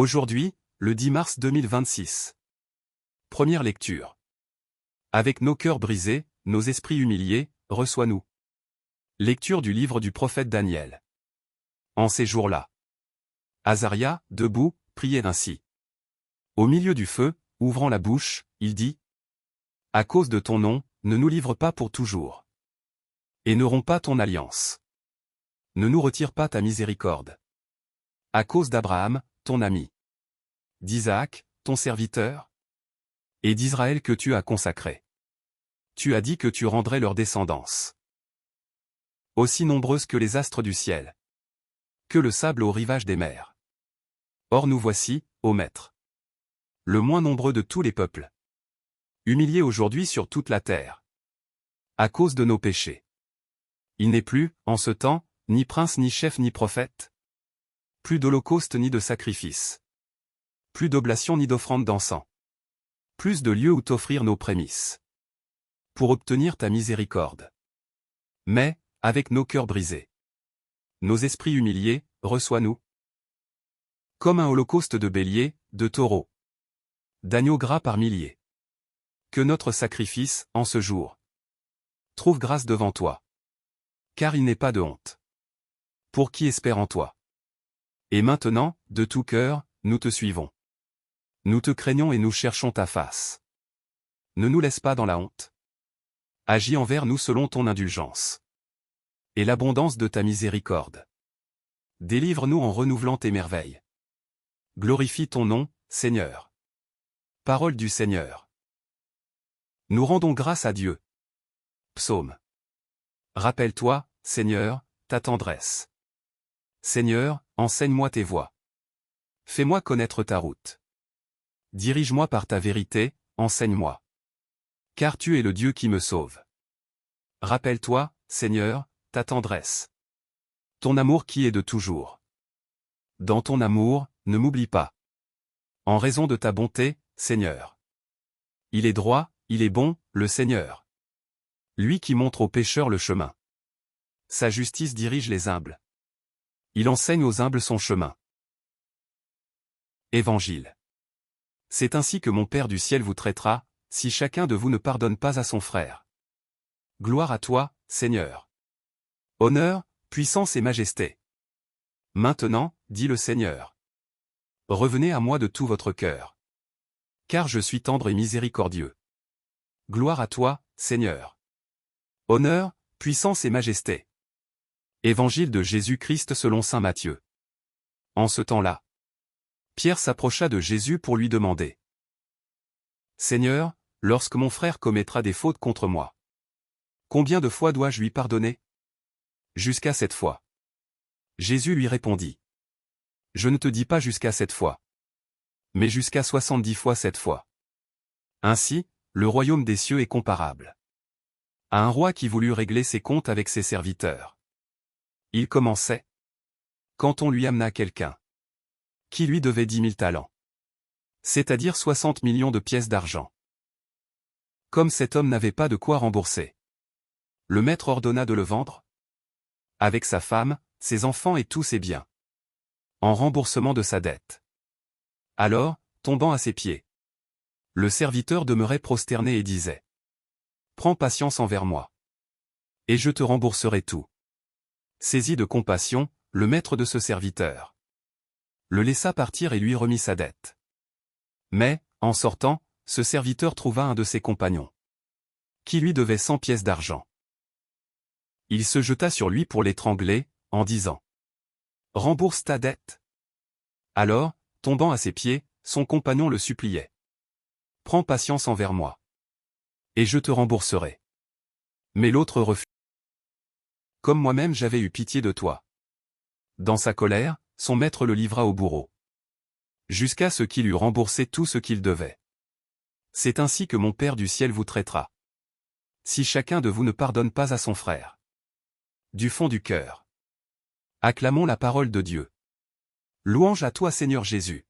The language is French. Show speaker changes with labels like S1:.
S1: Aujourd'hui, le 10 mars 2026. Première lecture. Avec nos cœurs brisés, nos esprits humiliés, reçois-nous. Lecture du livre du prophète Daniel. En ces jours-là, Azaria, debout, priait ainsi. Au milieu du feu, ouvrant la bouche, il dit : à cause de ton nom, ne nous livre pas pour toujours. Et ne romps pas ton alliance. Ne nous retire pas ta miséricorde. À cause d'Abraham, ton ami. D'Isaac, ton serviteur. Et d'Israël que tu as consacré. Tu as dit que tu rendrais leur descendance aussi nombreuse que les astres du ciel, que le sable au rivage des mers. Or nous voici, ô Maître, le moins nombreux de tous les peuples, humiliés aujourd'hui sur toute la terre, à cause de nos péchés. Il n'est plus, en ce temps, ni prince ni chef ni prophète, plus d'holocauste ni de sacrifice, plus d'oblation ni d'offrande d'encens, plus de lieux où t'offrir nos prémices, pour obtenir ta miséricorde. Mais, avec nos cœurs brisés, nos esprits humiliés, reçois-nous. Comme un holocauste de béliers, de taureaux, d'agneaux gras par milliers. Que notre sacrifice, en ce jour, trouve grâce devant toi. Car il n'est pas de honte pour qui espère en toi. Et maintenant, de tout cœur, nous te suivons. Nous te craignons et nous cherchons ta face. Ne nous laisse pas dans la honte. Agis envers nous selon ton indulgence et l'abondance de ta miséricorde. Délivre-nous en renouvelant tes merveilles. Glorifie ton nom, Seigneur. Parole du Seigneur. Nous rendons grâce à Dieu. Psaume. Rappelle-toi, Seigneur, ta tendresse. Seigneur, enseigne-moi tes voies. Fais-moi connaître ta route. Dirige-moi par ta vérité, enseigne-moi. Car tu es le Dieu qui me sauve. Rappelle-toi, Seigneur, ta tendresse. Ton amour qui est de toujours. Dans ton amour, ne m'oublie pas. En raison de ta bonté, Seigneur. Il est droit, il est bon, le Seigneur. Lui qui montre aux pécheurs le chemin. Sa justice dirige les humbles. Il enseigne aux humbles son chemin. Évangile. C'est ainsi que mon Père du ciel vous traitera, si chacun de vous ne pardonne pas à son frère. Gloire à toi, Seigneur. Honneur, puissance et majesté. Maintenant, dit le Seigneur. Revenez à moi de tout votre cœur. Car je suis tendre et miséricordieux. Gloire à toi, Seigneur. Honneur, puissance et majesté. Évangile de Jésus-Christ selon saint Matthieu. En ce temps-là, Pierre s'approcha de Jésus pour lui demander : Seigneur, lorsque mon frère commettra des fautes contre moi, combien de fois dois-je lui pardonner ? Jusqu'à 7 fois. Jésus lui répondit : je ne te dis pas jusqu'à 7 fois, mais jusqu'à 70 fois 7 fois. Ainsi, le royaume des cieux est comparable à un roi qui voulut régler ses comptes avec ses serviteurs. Il commençait quand on lui amena quelqu'un qui lui devait 10 000 talents, c'est-à-dire 60 millions de pièces d'argent. Comme cet homme n'avait pas de quoi rembourser, le maître ordonna de le vendre, avec sa femme, ses enfants et tous ses biens, en remboursement de sa dette. Alors, tombant à ses pieds, le serviteur demeurait prosterné et disait : prends patience envers moi, et je te rembourserai tout. Saisi de compassion, le maître de ce serviteur le laissa partir et lui remit sa dette. Mais, en sortant, ce serviteur trouva un de ses compagnons qui lui devait 100 pièces d'argent. Il se jeta sur lui pour l'étrangler, en disant : rembourse ta dette. Alors, tombant à ses pieds, son compagnon le suppliait : prends patience envers moi, et je te rembourserai. Mais l'autre refut. Comme moi-même j'avais eu pitié de toi. Dans sa colère, son maître le livra au bourreau, jusqu'à ce qu'il eût remboursé tout ce qu'il devait. C'est ainsi que mon Père du ciel vous traitera, si chacun de vous ne pardonne pas à son frère. Du fond du cœur. Acclamons la parole de Dieu. Louange à toi Seigneur Jésus.